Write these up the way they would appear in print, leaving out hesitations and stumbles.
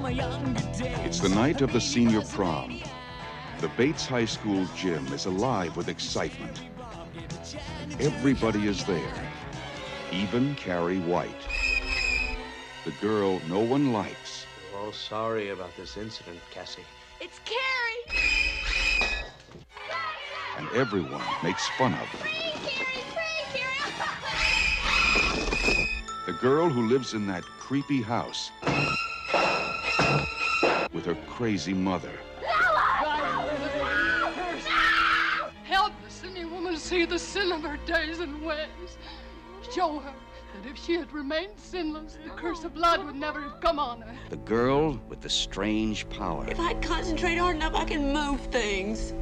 It's the night of the senior prom. The Bates High School gym is alive with excitement. Everybody is there, even Carrie White. The girl no one likes. We're all sorry about this incident, Cassie. It's Carrie! And everyone makes fun of her. The girl who lives in that creepy house with her crazy mother. Help the sinning woman see the sin of her days and ways. Show her that if she had remained sinless, the curse of blood would never have come on her. The girl with the strange power. If I concentrate hard enough, I can move things.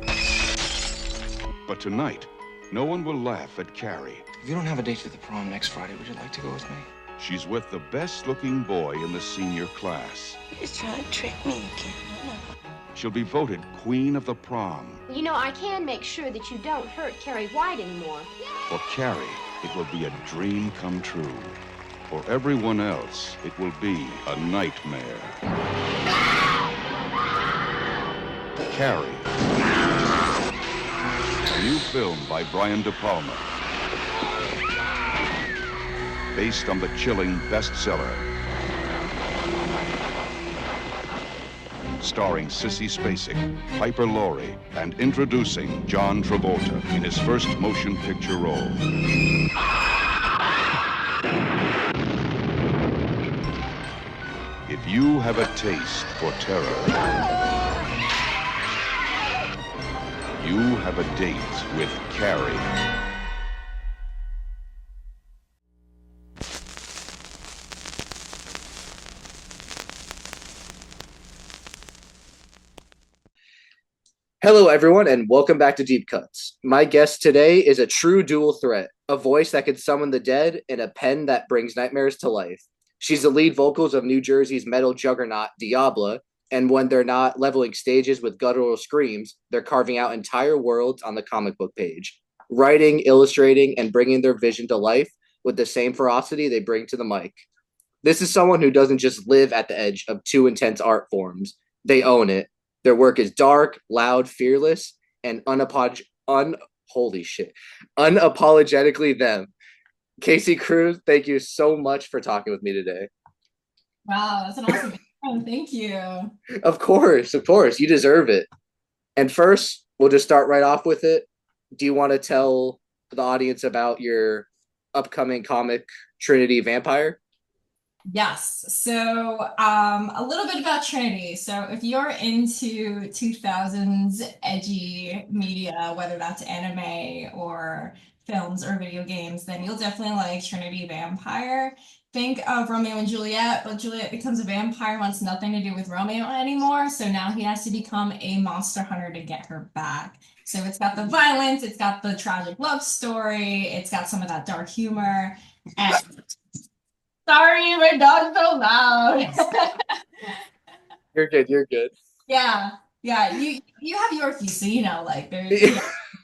But tonight, no one will laugh at Carrie. If you don't have a date for the prom next Friday, would you like to go with me? She's with the best-looking boy in the senior class. He's trying to trick me again. She'll be voted queen of the prom. You know, I can make sure that you don't hurt Carrie White anymore. For Carrie, it will be a dream come true. For everyone else, it will be a nightmare. Carrie. A new film by Brian De Palma. Based on the chilling bestseller. Starring Sissy Spacek, Piper Laurie, and introducing John Travolta in his first motion picture role. If you have a taste for terror, you have a date with Carrie. Hello, everyone, and welcome back to Deep Cuts. My guest today is a true dual threat, a voice that can summon the dead and a pen that brings nightmares to life. She's the lead vocals of New Jersey's metal juggernaut, Diabla, and when they're not leveling stages with guttural screams, they're carving out entire worlds on the comic book page, writing, illustrating, and bringing their vision to life with the same ferocity they bring to the mic. This is someone who doesn't just live at the edge of two intense art forms. They own it. Their work is dark, loud, fearless, and unapologetically them. Casey Cruz, thank you so much for talking with me today. Wow, that's an awesome intro. Thank you. Of course. You deserve it. And first, we'll just start right off with it. Do you want to tell the audience about your upcoming comic, Trinity Vampire? Yes. So a little bit about Trinity. So if you're into 2000s edgy media, whether that's anime or films or video games, then you'll definitely like Trinity Vampire. Think of Romeo and Juliet, but Juliet becomes a vampire, wants nothing to do with Romeo anymore. So now he has to become a monster hunter to get her back. So it's got the violence, it's got the tragic love story, it's got some of that dark humor. And sorry, my dog's so loud. You're good. Yeah. You have Yorkie, so you know, like there's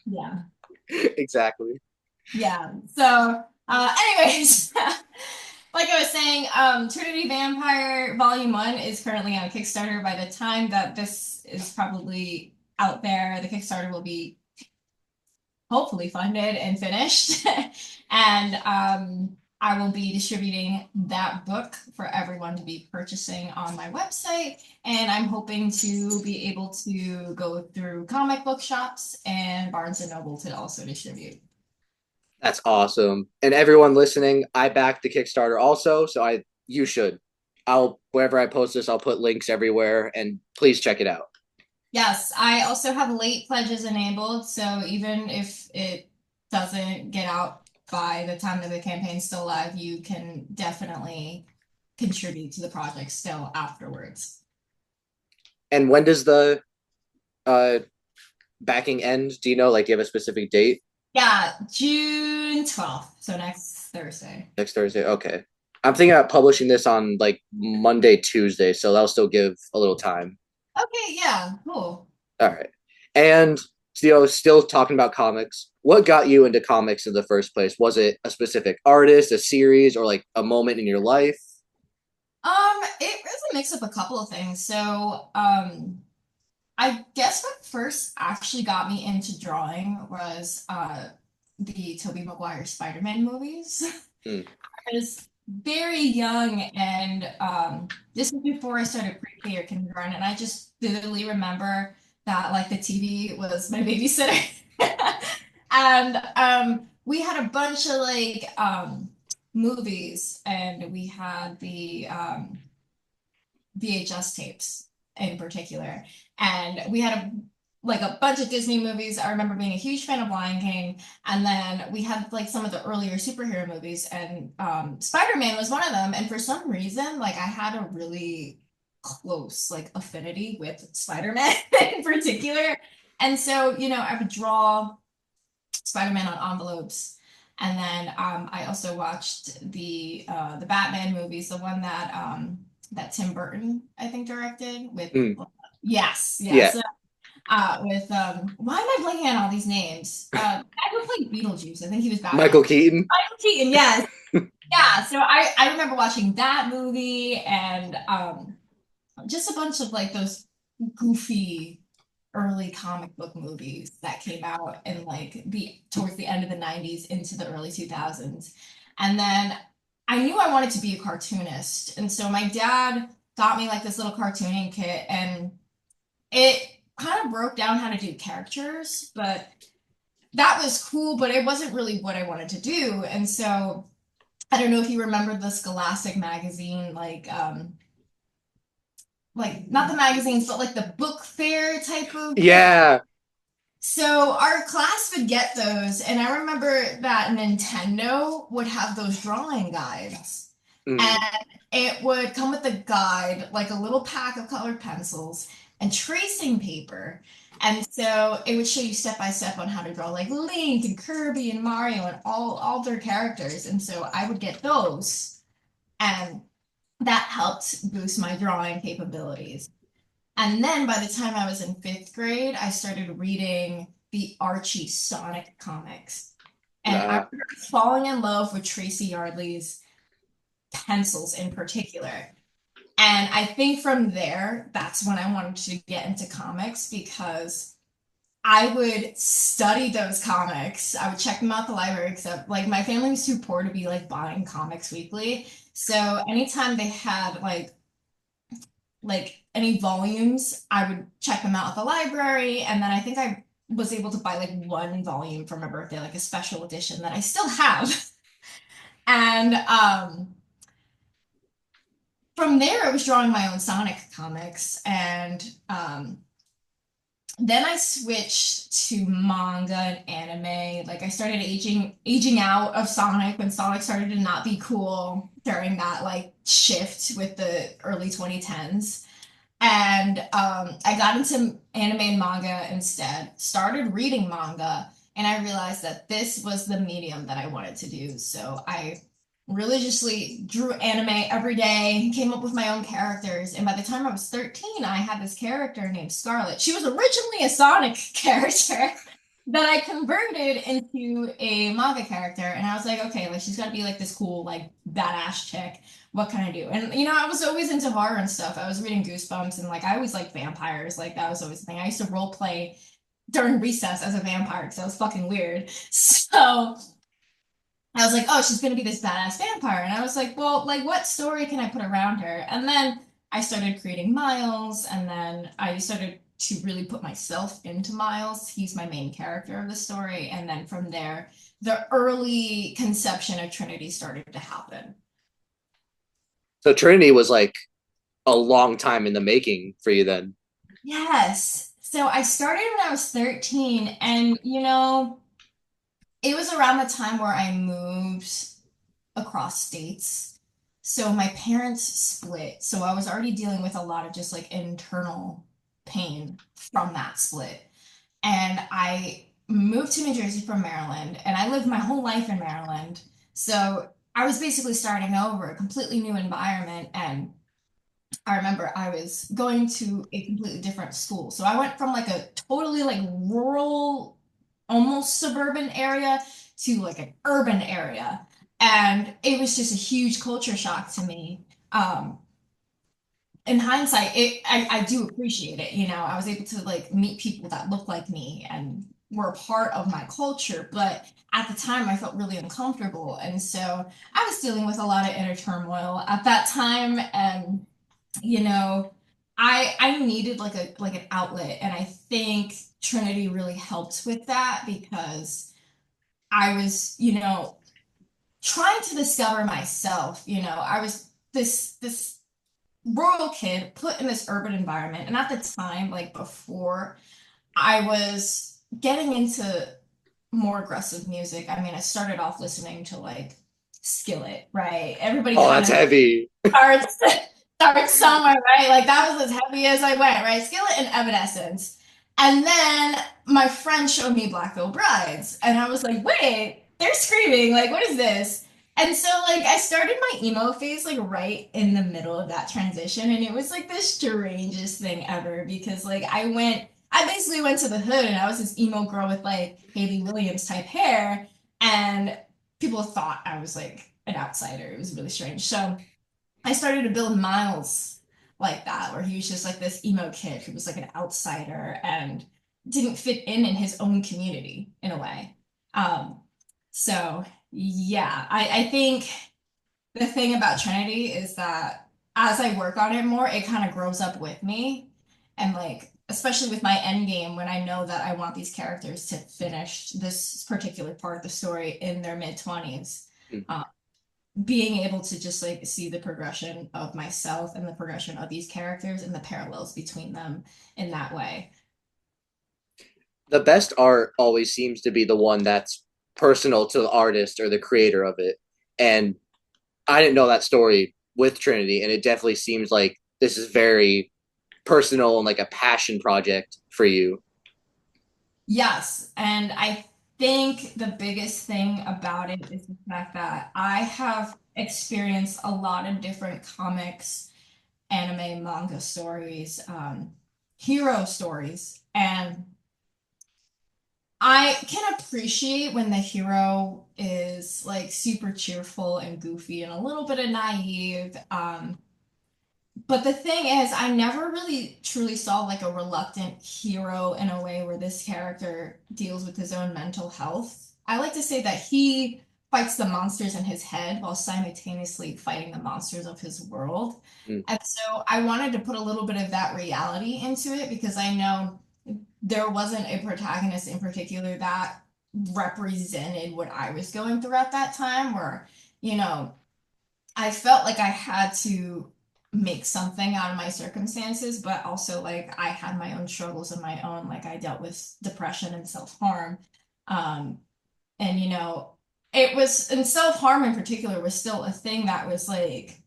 yeah. Exactly. Yeah. So anyways, like I was saying, Trinity Vampire Volume 1 is currently on Kickstarter. By the time that this is probably out there, the Kickstarter will be hopefully funded and finished. And I will be distributing that book for everyone to be purchasing on my website. And I'm hoping to be able to go through comic book shops and Barnes & Noble to also distribute. That's awesome. And everyone listening, I backed the Kickstarter also, so you should. Wherever I post this, I'll put links everywhere, and please check it out. Yes, I also have late pledges enabled, so even if it doesn't get out by the time that the campaign's still live, you can definitely contribute to the project still afterwards. And when does the backing end? Do you know, do you have a specific date? Yeah, June 12th, so next Thursday. Next Thursday, okay. I'm thinking about publishing this on Monday, Tuesday, so that'll still give a little time. Okay, yeah, cool. All right. And still talking about comics, what got you into comics in the first place? Was it a specific artist, a series, or a moment in your life? It to mix up a couple of things. So, I guess what first actually got me into drawing was the Tobey Maguire Spider-Man movies. Mm. I was very young, and this was before I started pre-K or kindergarten, and I just vividly remember that like the TV was my babysitter, and we had a bunch of like movies, and we had the VHS tapes in particular. And we had a bunch of Disney movies. I remember being a huge fan of Lion King. And then we had like some of the earlier superhero movies, and Spider-Man was one of them. And for some reason, like I had a really close like affinity with Spider-Man in particular. And so, I would draw Spider-Man on envelopes. And then I also watched the Batman movies, the one that Tim Burton, I think, directed with yes. Yeah. With why am I blanking on all these names? Guy who played Beetlejuice, I think he was Batman. Michael Keaton. Michael Keaton, yes. Yeah, so I remember watching that movie, and just a bunch of like those goofy early comic book movies that came out in like towards the end of the 90s into the early 2000s. And then I knew I wanted to be a cartoonist. And so my dad got me like this little cartooning kit, and it kind of broke down how to do caricatures, but that was cool, but it wasn't really what I wanted to do. And so I don't know if you remember the Scholastic magazine, like not the magazines, but like the book fair type of. Yeah. So our class would get those, and I remember that Nintendo would have those drawing guides. And it would come with a guide, like a little pack of colored pencils and tracing paper. And so it would show you step by step on how to draw like Link and Kirby and Mario and all their characters. And so I would get those, and that helped boost my drawing capabilities. And then by the time I was in 5th grade, I started reading the Archie Sonic comics. And I remember falling in love with Tracy Yardley's pencils in particular. And I think from there, that's when I wanted to get into comics, because I would study those comics. I would check them out at the library, except like my family was too poor to be like buying comics weekly. So anytime they had like any volumes, I would check them out at the library. And then I think I was able to buy like one volume for my birthday, like a special edition that I still have. And from there, I was drawing my own Sonic comics. And then I switched to manga and anime. Like I started aging out of Sonic when Sonic started to not be cool during that like shift with the early 2010s. And I got into anime and manga instead, started reading manga, and I realized that this was the medium that I wanted to do. So I religiously drew anime every day, came up with my own characters, and by the time I was 13, I had this character named Scarlet. She was originally a Sonic character that I converted into a manga character, and I was like, okay, like she's got to be like this cool, like badass chick. What can I do? And I was always into horror and stuff. I was reading Goosebumps, and like I always liked vampires. Like that was always the thing. I used to role play during recess as a vampire because that was fucking weird. So I was like, oh, she's gonna be this badass vampire. And I was like, well, like what story can I put around her? And then I started creating Miles, and then I started to really put myself into Miles. He's my main character of the story. And then from there, the early conception of Trinity started to happen. So Trinity was like a long time in the making for you then. Yes. So I started when I was 13, and it was around the time where I moved across states. So my parents split. So I was already dealing with a lot of just like internal pain from that split. And I moved to New Jersey from Maryland, and I lived my whole life in Maryland. So I was basically starting over, a completely new environment. And I remember I was going to a completely different school. So I went from like a totally like rural, almost suburban area to like an urban area. And it was just a huge culture shock to me. in hindsight, I do appreciate it. You know, I was able to like meet people that look like me and were a part of my culture, but at the time I felt really uncomfortable. And so I was dealing with a lot of inner turmoil at that time. And, you know, I needed like an outlet. And I think Trinity really helped with that because I was, you know, trying to discover myself. You know, I was this rural kid put in this urban environment, and at the time, like before, I was getting into more aggressive music. I mean, I started off listening to like Skillet, right? Everybody Oh, kind that's of heavy. starts starts somewhere, right? Like that was as heavy as I went, right? Skillet and Evanescence. And then my friend showed me Black Veil Brides, and I was like, wait, they're screaming, like, what is this? And so like I started my emo phase like right in the middle of that transition, and it was like the strangest thing ever because like I basically went to the hood and I was this emo girl with like Hayley Williams type hair, and people thought I was like an outsider. It was really strange. So I started to build Miles like that, where he was just like this emo kid who was like an outsider and didn't fit in his own community in a way. Um, so yeah, I think the thing about Trinity is that as I work on it more, it kind of grows up with me. And like, especially with my end game, when I know that I want these characters to finish this particular part of the story in their mid 20s, being able to just like see the progression of myself and the progression of these characters and the parallels between them in that way. The best art always seems to be the one that's personal to the artist or the creator of it. And I didn't know that story with Trinity, and it definitely seems like this is very personal and like a passion project for you. Yes, and I think the biggest thing about it is the fact that I have experienced a lot of different comics, anime, manga stories, hero stories, and I can appreciate when the hero is like super cheerful and goofy and a little bit of naive. But the thing is, I never really truly saw like a reluctant hero in a way where this character deals with his own mental health. I like to say that he fights the monsters in his head while simultaneously fighting the monsters of his world. Mm. And so I wanted to put a little bit of that reality into it because I know there wasn't a protagonist in particular that represented what I was going through at that time, where, you know, I felt like I had to make something out of my circumstances, but also like I had my own struggles of my own. Like I dealt with depression and self-harm. And you know, it was, and self-harm in particular was still a thing that was like,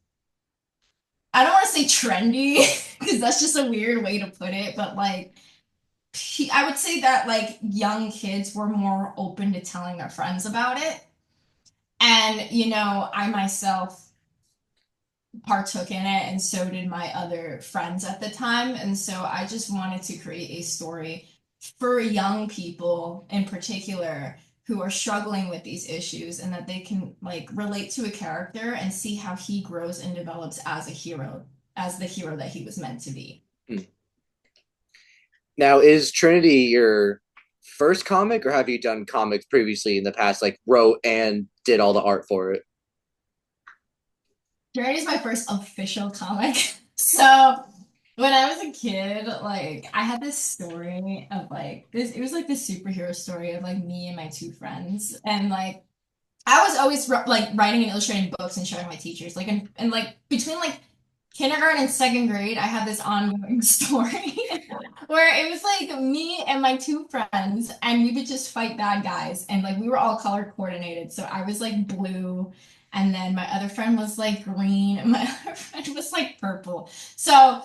I don't want to say trendy because that's just a weird way to put it, but like I would say that like young kids were more open to telling their friends about it. And, you know, I myself partook in it, and so did my other friends at the time. And so I just wanted to create a story for young people in particular who are struggling with these issues and that they can like relate to a character and see how he grows and develops as a hero, as the hero that he was meant to be. Now, is Trinity your first comic, or have you done comics previously in the past, like wrote and did all the art for it? Journey is my first official comic. So when I was a kid, like I had this story of like this, it was like this superhero story of like me and my two friends. And like I was always like writing and illustrating books and showing my teachers. Like and like between like kindergarten and second grade, I had this ongoing story where it was like me and my two friends, and we would just fight bad guys, and like we were all color coordinated. So I was like blue, and then my other friend was like green, and my other friend was like purple. So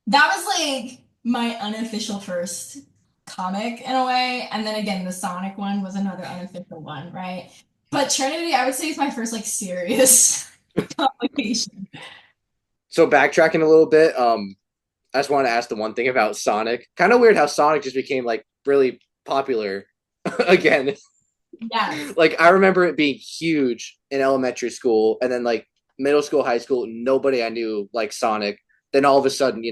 that was like my unofficial first comic in a way, and then again the Sonic one was another unofficial one, right? But Trinity, I would say, is my first like serious publication. So backtracking a little bit, I just want to ask the one thing about Sonic. Kind of weird how Sonic just became like really popular again. Yes. Like I remember it being huge in elementary school, and then like middle school, high school, nobody I knew like Sonic. Then all of a sudden,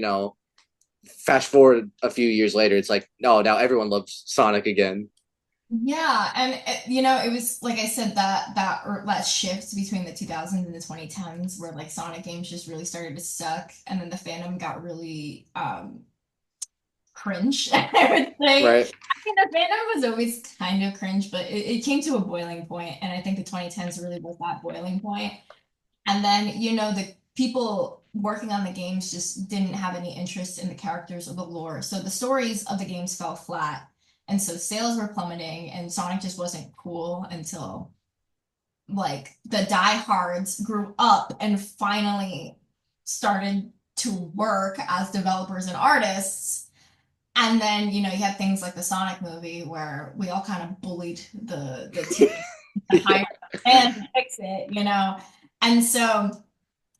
fast forward a few years later, it's like, no, now everyone loves Sonic again. Yeah, and it was like I said that shift between the 2000s and the 2010s where like Sonic games just really started to suck, and then the fandom got really cringe, I would say. Right. I mean, the fandom was always kind of cringe, but it came to a boiling point, and I think the 2010s really was that boiling point. And then, the people working on the games just didn't have any interest in the characters or the lore. So the stories of the games fell flat. And so sales were plummeting, and Sonic just wasn't cool until like the diehards grew up and finally started to work as developers and artists. And then, you had things like the Sonic movie where we all kind of bullied the team to hire and to fix it. And so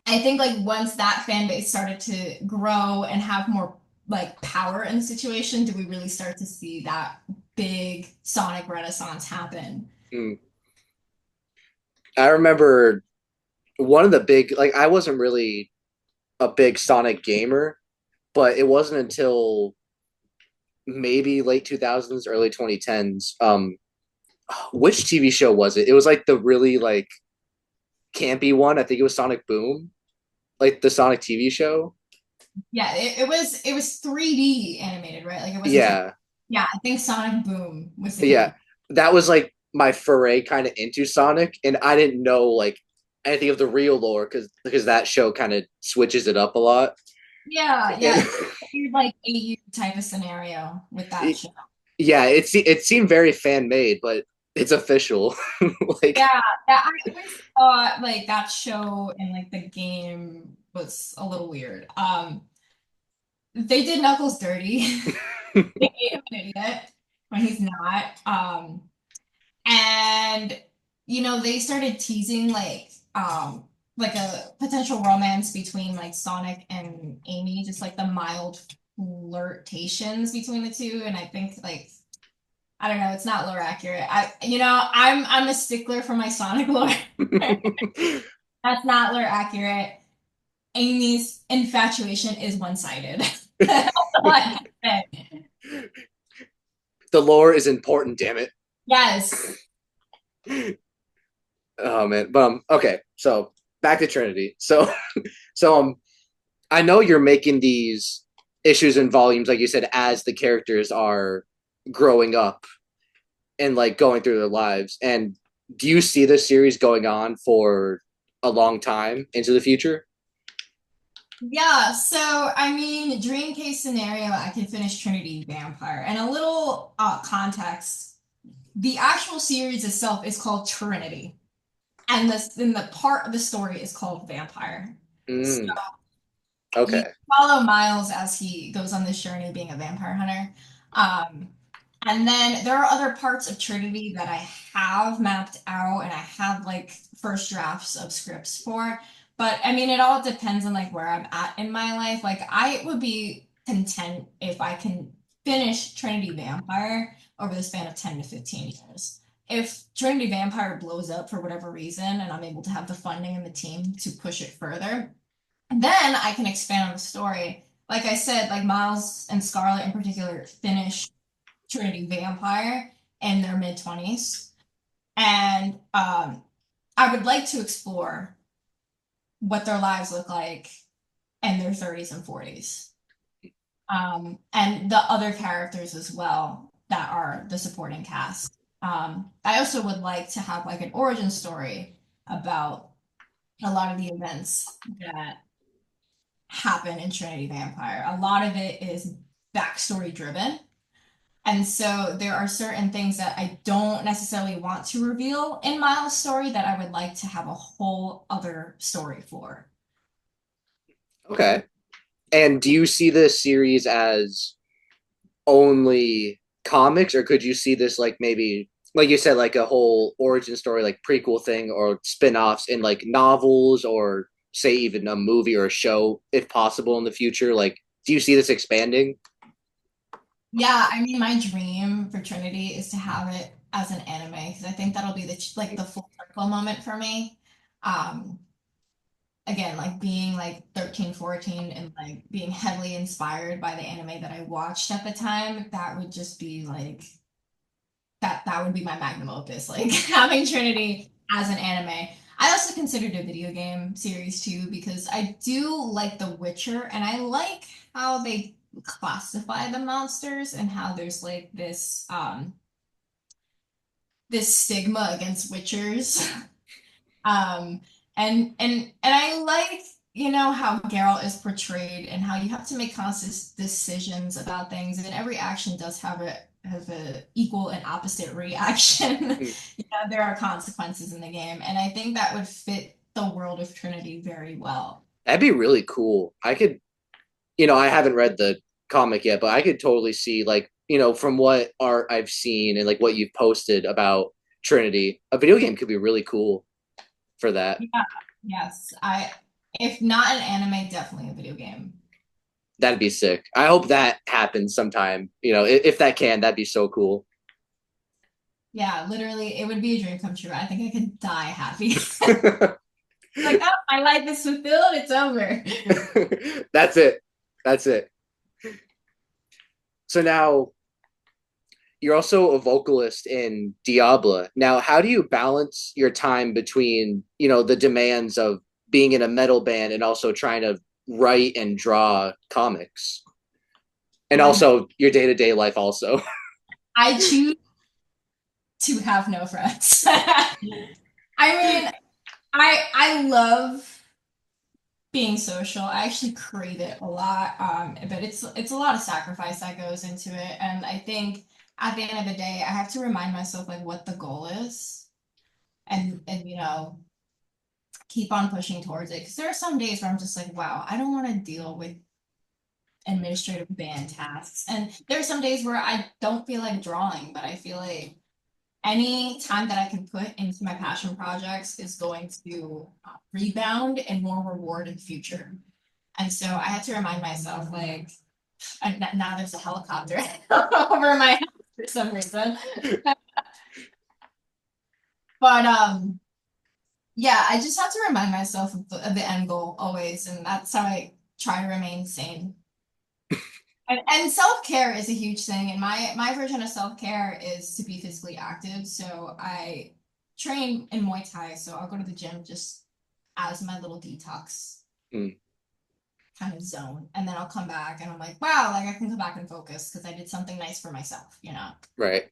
I think like once that fan base started to grow and have more like power in the situation, do we really start to see that big Sonic renaissance happen? Mm. I remember one of the big, like, I wasn't really a big Sonic gamer, but it wasn't until maybe late 2000s, early 2010s. Which TV show was it? It was like the really like campy one. I think it was Sonic Boom, like the Sonic TV show. Yeah, it was 3D animated, right? Like it was Yeah. Yeah, I think Sonic Boom was the Yeah. That was like my foray kind of into Sonic, and I didn't know like anything of the real lore because that show kind of switches it up a lot. Yeah, it's like AU type of scenario with that show. Yeah, it seemed very fan made, but it's official. Like, yeah, I always thought like that show and like the game was a little weird. They did Knuckles dirty. They made him an idiot when he's not. And they started teasing like a potential romance between like Sonic and Amy, just like the mild flirtations between the two. And I think like I don't know, it's not lore accurate. I'm a stickler for my Sonic lore. That's not lore accurate. Amy's infatuation is one-sided. That's all I can say. The lore is important, damn it. Yes. Oh man, but okay. So back to Trinity. So I know you're making these issues and volumes, like you said, as the characters are growing up and like going through their lives. And do you see this series going on for a long time into the future? Yeah, so I mean, dream case scenario, I can finish Trinity Vampire. And a little context, the actual series itself is called Trinity. And the part of the story is called Vampire. So Okay. you follow Miles as he goes on this journey being a vampire hunter. And then there are other parts of Trinity that I have mapped out and I have like first drafts of scripts for. But I mean, it all depends on like where I'm at in my life. Like I would be content if I can finish Trinity Vampire over the span of 10 to 15 years. If Trinity Vampire blows up for whatever reason and I'm able to have the funding and the team to push it further, then I can expand on the story. Like I said, like Miles and Scarlet in particular finish Trinity Vampire in their mid-20s. And I would like to explore what their lives look like in their 30s and 40s. And the other characters as well that are the supporting cast. I also would like to have like an origin story about a lot of the events that happen in Trinity Vampire. A lot of it is backstory driven. And so there are certain things that I don't necessarily want to reveal in Miles' story that I would like to have a whole other story for. Okay. And do you see this series as only comics, or could you see this like maybe, like you said, like a whole origin story, like prequel thing, or spin-offs in like novels, or say even a movie or a show, if possible, in the future? Like, do you see this expanding? Yeah, I mean, my dream for Trinity is to have it as an anime because I think that'll be the full circle moment for me. again, like being like 13, 14, and like being heavily inspired by the anime that I watched at the time, that would just be like that would be my magnum opus, like having Trinity as an anime. I also considered a video game series too because I do like The Witcher and I like how they classify the monsters and how there's like this stigma against witchers. Um, and I like, how Geralt is portrayed and how you have to make conscious decisions about things, and every action does have a equal and opposite reaction. Mm. There are consequences in the game, and I think that would fit the world of Trinity very well. That'd be really cool. I could, I haven't read the comic yet, but I could totally see like, from what art I've seen and like what you've posted about Trinity, a video game could be really cool for that. Yeah, yes. If not an anime, definitely a video game. That'd be sick. I hope that happens sometime. If that can, that'd be so cool. Yeah, literally, it would be a dream come true. I think I could die happy. Like, oh, my life is fulfilled. It's over. That's it. That's it. So now you're also a vocalist in Diablo. Now, how do you balance your time between, the demands of being in a metal band and also trying to write and draw comics? And also your day-to-day life also. I choose to have no friends. I mean, I love being social. I actually crave it a lot. But it's a lot of sacrifice that goes into it. And I think at the end of the day, I have to remind myself like what the goal is and keep on pushing towards it. Because there are some days where I'm just like, wow, I don't want to deal with administrative band tasks. And there are some days where I don't feel like drawing, but I feel like any time that I can put into my passion projects is going to rebound and more reward in the future. And so I had to remind myself, like, and now there's a helicopter over my house for some reason. But yeah, I just have to remind myself of the end goal always, and that's how I try to remain sane. And self-care is a huge thing, and my version of self-care is to be physically active. So I train in Muay Thai, so I'll go to the gym just as my little detox Mm. kind of zone, and then I'll come back and I'm like, wow, like I can come back and focus because I did something nice for myself. Right.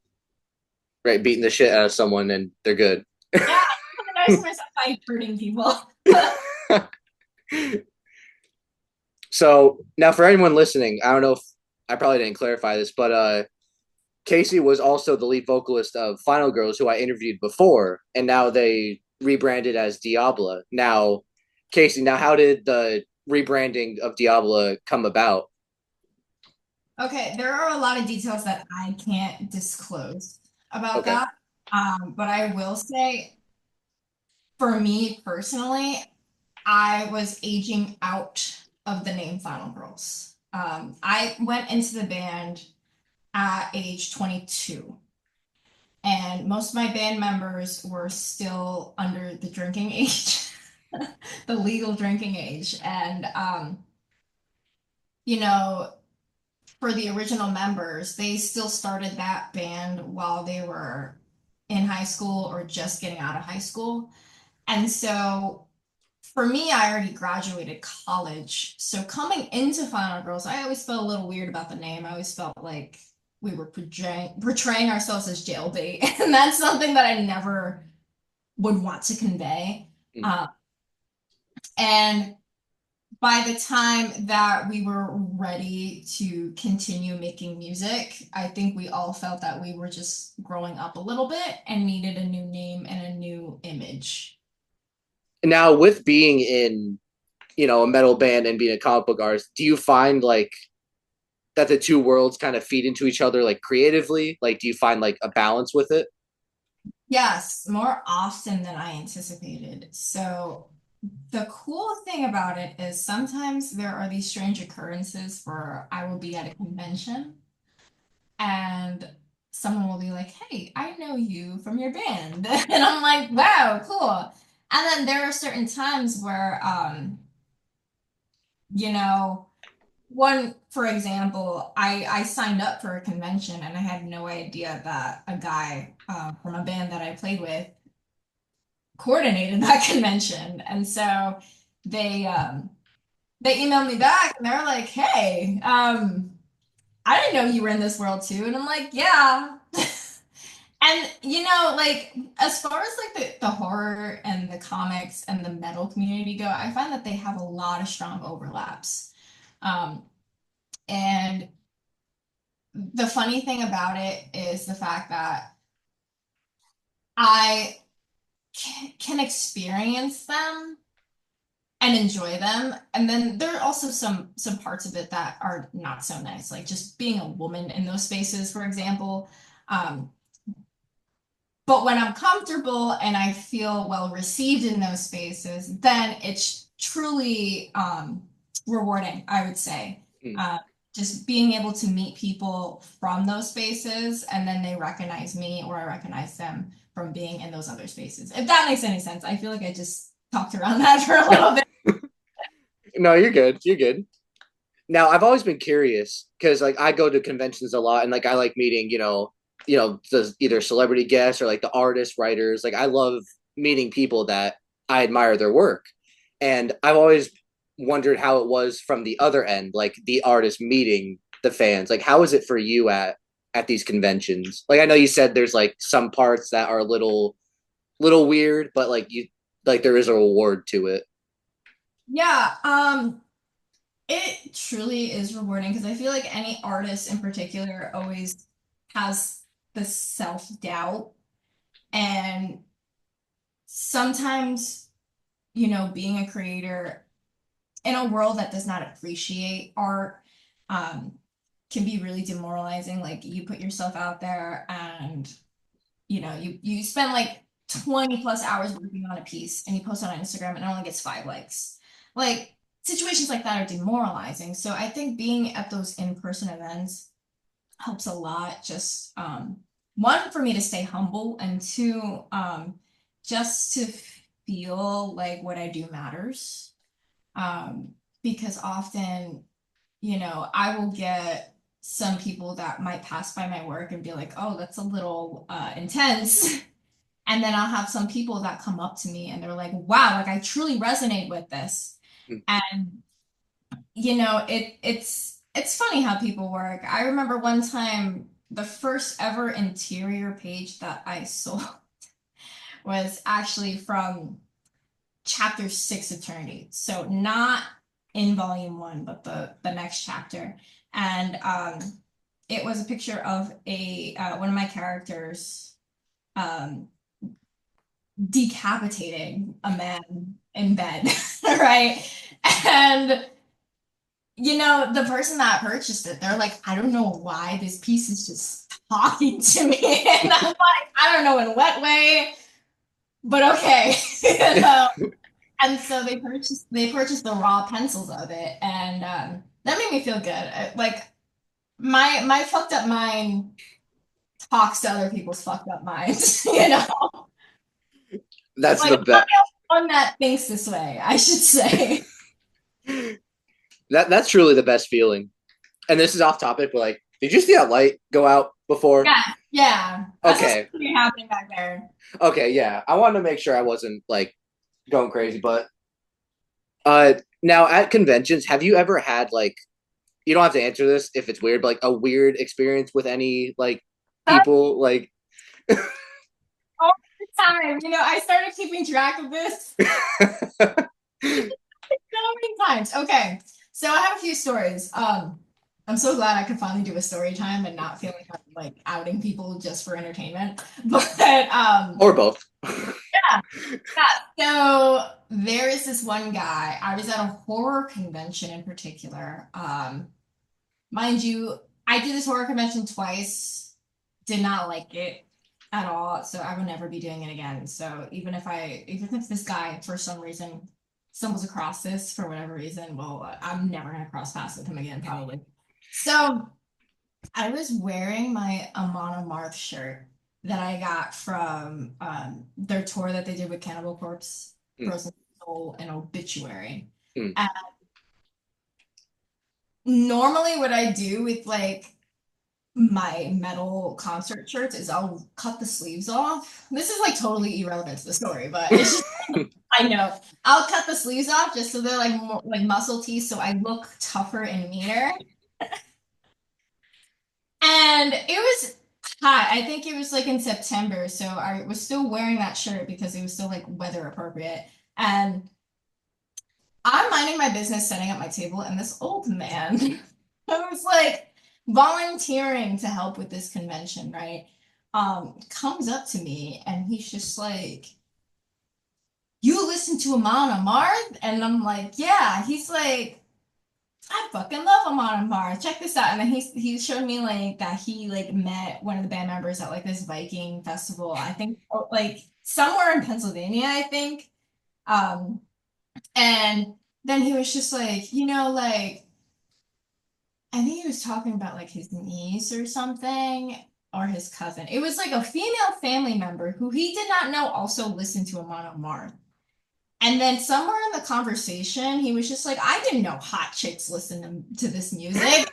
Right. Beating the shit out of someone and they're good. Yeah, something nice for myself by hurting people. So now for anyone listening, I don't know if I probably didn't clarify this, but Casey was also the lead vocalist of Final Girls, who I interviewed before, and now they rebranded as Diablo. Now, Casey, how did the rebranding of Diablo come about? Okay, there are a lot of details that I can't disclose about Okay. that. But I will say, for me personally, I was aging out of the name Final Girls. I went into the band at age 22, and most of my band members were still under the drinking age, the legal drinking age. And, you know, for the original members, they still started that band while they were in high school or just getting out of high school. And so for me, I already graduated college. So coming into Final Girls, I always felt a little weird about the name. I always felt like we were portraying ourselves as jailbait. And that's something that I never would want to convey. And by the time that we were ready to continue making music, I think we all felt that we were just growing up a little bit and needed a new name and a new image. Now, with being in, a metal band and being a comic book artist, do you find like that the two worlds kind of feed into each other, like creatively? Like, do you find like a balance with it? Yes, more often than I anticipated. So the cool thing about it is sometimes there are these strange occurrences where I will be at a convention and someone will be like, hey, I know you from your band. And I'm like, wow, cool. And then there are certain times where, you know, one, for example, I signed up for a convention and I had no idea that a guy from a band that I played with coordinated that convention. And so they emailed me back and they're like, "Hey, I didn't know you were in this world too." And I'm like, "Yeah." And like as far as like the horror and the comics and the metal community go, I find that they have a lot of strong overlaps. Um, and the funny thing about it is the fact that I can experience them and enjoy them, and then there are also some parts of it that are not so nice, like just being a woman in those spaces, for example. Um, but when I'm comfortable and I feel well received in those spaces, then it's truly rewarding, I would say. Just being able to meet people from those spaces and then they recognize me or I recognize them from being in those other spaces. If that makes any sense. I feel like I just talked around that for a little bit. No, you're good. You're good. Now, I've always been curious because like I go to conventions a lot and like I like meeting, the either celebrity guests or like the artists, writers. Like I love meeting people that I admire their work. And I've always wondered how it was from the other end, like the artist meeting the fans. Like how is it for you at these conventions? Like I know you said there's like some parts that are a little weird, but like there is a reward to it. Yeah, it truly is rewarding because I feel like any artist in particular always has the self-doubt. And sometimes, being a creator in a world that does not appreciate art um, can be really demoralizing. Like you put yourself out there and, you spend like 20 plus hours working on a piece and you post it on Instagram and it only gets 5 likes. Like situations like that are demoralizing. So I think being at those in-person events helps a lot. Just one, for me to stay humble, and two, just to feel like what I do matters. Because often, I will get some people that might pass by my work and be like, "Oh, that's a little intense." And then I'll have some people that come up to me and they're like, "Wow, like I truly resonate with this." And it's funny how people work. I remember one time the first ever interior page that I sold was actually from chapter 6 Eternity. So not in volume 1, but the next chapter. And it was a picture of a one of my characters um decapitating a man in bed, right? And the person that purchased it, they're like, "I don't know why this piece is just talking to me." And I'm like, "I don't know in what way, but okay." And so they purchased the raw pencils of it, and that made me feel good. Like my fucked up mind talks to other people's fucked up minds, That's Like the best. one that thinks this way, I should say. That's truly the best feeling. And this is off topic, but like, did you see that light go out before? Yeah. That's Okay. what's happening back there. Okay, yeah. I wanted to make sure I wasn't like going crazy, but now at conventions, have you ever had like you don't have to answer this if it's weird, but like a weird experience with any like people like All the time. I started keeping track of this so many times. Okay. So I have a few stories. I'm so glad I could finally do a story time and not feel like I'm like outing people just for entertainment. But or both. yeah. So there is this one guy. I was at a horror convention in particular. Mind you, I did this horror convention twice, did not like it at all. So I would never be doing it again. So even if this guy for some reason stumbles across this for whatever reason, well, I'm never gonna cross paths with him again, probably. So I was wearing my Amon Amarth shirt that I got from their tour that they did with Cannibal Corpse. person stole an obituary. Mm. And normally what I do with like my metal concert shirts is I'll cut the sleeves off. This is like totally irrelevant to the story, but it's just I know. I'll cut the sleeves off just so they're like more like muscle tees so I look tougher and meaner. And it was hot. I think it was like in September, so I was still wearing that shirt because it was still like weather appropriate. And I'm minding my business setting up my table, and this old man who was like volunteering to help with this convention, right? Comes up to me and he's just like, "You listen to Amon Amarth?" And I'm like, "Yeah." He's like, "I fucking love Amon Amarth. Check this out." And then he showed me like that he like met one of the band members at like this Viking festival. I think like somewhere in Pennsylvania, I think. And then he was just like, like I think he was talking about like his niece or something, or his cousin. It was like a female family member who he did not know also listened to Amon Amarth. And then somewhere in the conversation, he was just like, "I didn't know hot chicks listen to this music."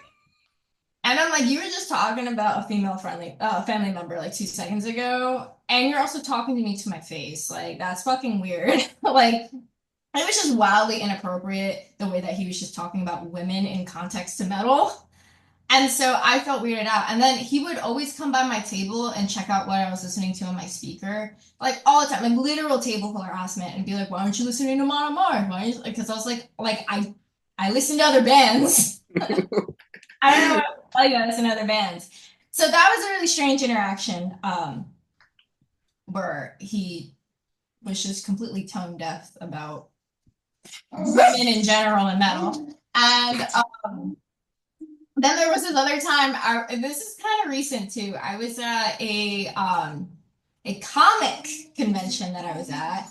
And I'm like, "You were just talking about a female friendly family member like 2 seconds ago, and you're also talking to me to my face. Like, that's fucking weird." Like, it was just wildly inappropriate the way that he was just talking about women in context to metal. And so I felt weirded out. And then he would always come by my table and check out what I was listening to on my speaker, like all the time, like literal table harassment, and be like, "Why aren't you listening to Mon Amarth?" Because I was like I listen to other bands. I don't know what to tell you. I listen to other bands. So that was a really strange interaction, where he was just completely tone deaf about women in general and metal. And then there was this other time, this is kind of recent too. I was at a comic convention that I was at,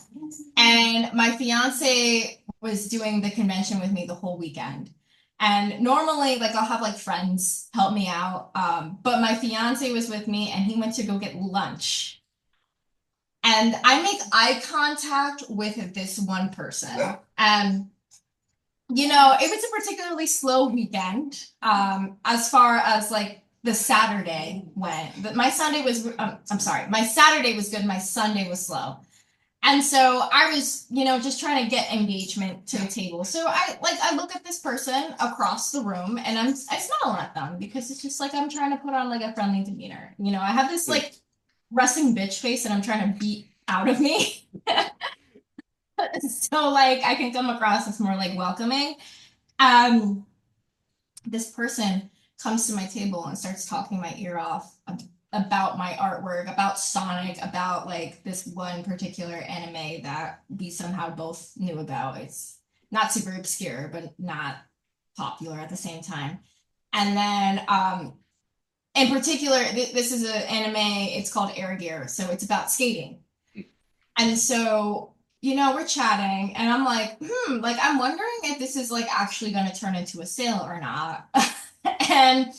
and my fiance was doing the convention with me the whole weekend. And normally, like, I'll have like friends help me out, but my fiance was with me, and he went to go get lunch. And I make eye contact with this one person, and it was a particularly slow weekend, as far as like the Saturday went. But my Sunday was, I'm sorry, my Saturday was good. My Sunday was slow. And so I was, just trying to get engagement to the table. So I look at this person across the room, and I smile at them because it's just like, I'm trying to put on like a friendly demeanor. I have this like resting bitch face that I'm trying to beat out of me. So like I can come across as more like welcoming. This person comes to my table and starts talking my ear off about my artwork, about Sonic, about like this one particular anime that we somehow both knew about. It's not super obscure, but not popular at the same time. And then in particular, this is an anime, it's called Air Gear, so it's about skating. And so we're chatting, and I'm like, like, I'm wondering if this is like actually going to turn into a sale or not. And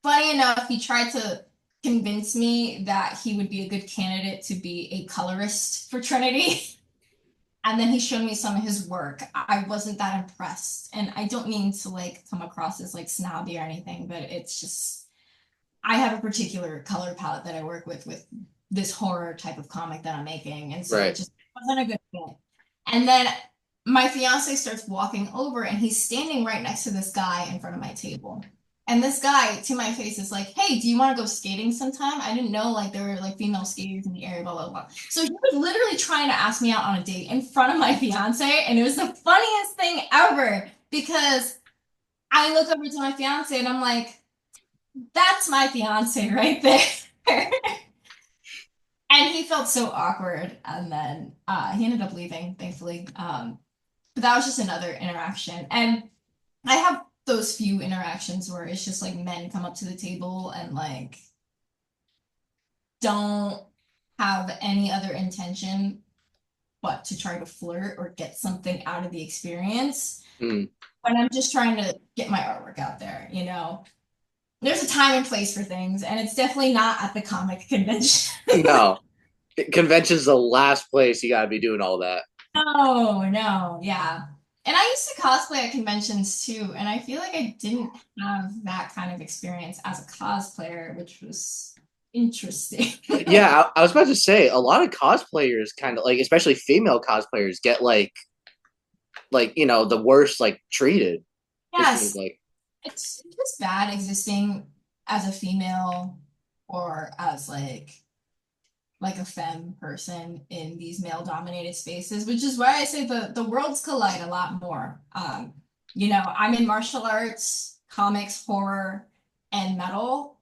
funny enough, he tried to convince me that he would be a good candidate to be a colorist for Trinity. And then he showed me some of his work. I wasn't that impressed. And I don't mean to like come across as like snobby or anything, but it's just, I have a particular color palette that I work with this horror type of comic that I'm making. And so It just wasn't a good fit. And then my fiance starts walking over, and he's standing right next to this guy in front of my table. And this guy to my face is like, "Hey, do you want to go skating sometime?" I didn't know like there were like female skaters in the area, blah, blah, blah. So he was literally trying to ask me out on a date in front of my fiance. And it was the funniest thing ever, because I look over to my fiance and I'm like, "That's my fiance right there." And he felt so awkward, and then he ended up leaving, thankfully. But that was just another interaction. And I have those few interactions where it's just like men come up to the table and like don't have any other intention but to try to flirt or get something out of the experience. When I'm just trying to get my artwork out there, There's a time and place for things, and it's definitely not at the comic convention. No. Convention's the last place you gotta be doing all that. No, no, yeah. And I used to cosplay at conventions too, and I feel like I didn't have that kind of experience as a cosplayer, which was interesting. Yeah, I was about to say a lot of cosplayers kind of like, especially female cosplayers, get like the worst like treated. It seems Yes, like. it's just bad existing as a female or as like a femme person in these male dominated spaces, which is why I say the worlds collide a lot more. I'm in martial arts, comics, horror, and metal,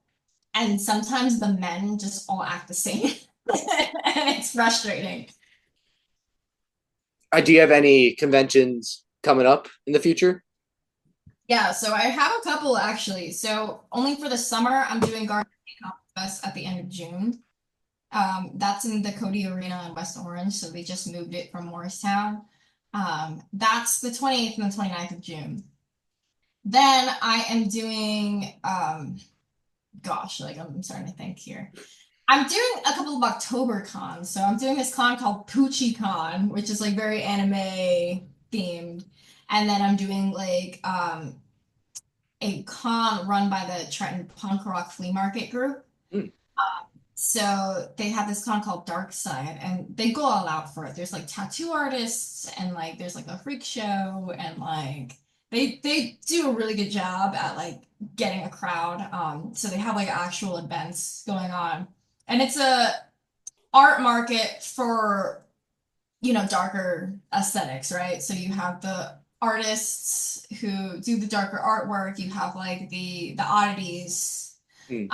and sometimes the men just all act the same. And it's frustrating. Do you have any conventions coming up in the future? Yeah, so I have a couple actually. So only for the summer, I'm doing Garden State Comic Fest at the end of June. That's in the Cody Arena in West Orange, so they just moved it from Morristown. That's the 28th and the 29th of June. Then I am doing, I'm starting to think here. I'm doing a couple of October cons. So I'm doing this con called Poochie Con, which is like very anime themed. And then I'm doing a con run by the Trenton Punk Rock Flea Market Group. Mm. So they have this con called Dark Side, and they go all out for it. There's like tattoo artists, and like there's like a freak show, and like they do a really good job at like getting a crowd. So they have like actual events going on, and it's a art market for darker aesthetics, right? So you have the artists who do the darker artwork. You have like the oddities. Mm.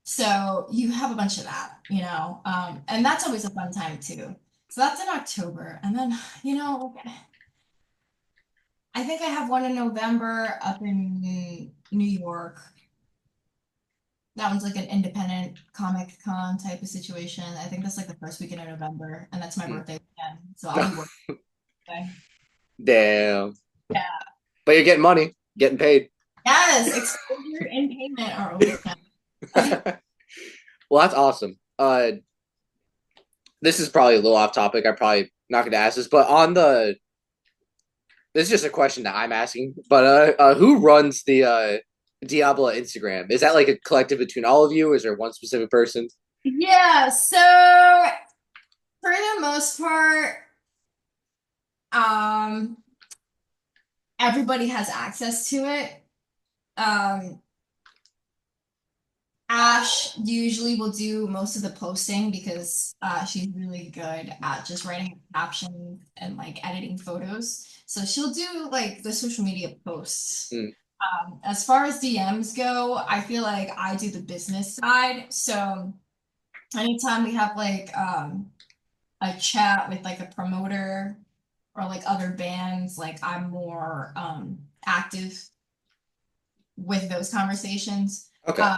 So you have a bunch of that, and that's always a fun time too. So that's in October. And then, I think I have one in November up in New York. That one's like an independent comic con type of situation. I think that's like the first weekend of November, and that's my birthday weekend. So I'll be working. Okay. Damn. Yeah. But you're getting money, getting paid. Yes, exposure and payment are always fun. Well, that's awesome. This is probably a little off topic. I'm probably not going to ask this, but this is just a question that I'm asking. But who runs the Diablo Instagram? Is that like a collective between all of you? Or is there one specific person? Yeah, so for the most part, everybody has access to it. Ash usually will do most of the posting because she's really good at just writing captions and like editing photos. So she'll do like the social media posts. Mm. As far as DMs go, I feel like I do the business side. So anytime we have like a chat with like a promoter or like other bands, like I'm more active with those conversations. Okay.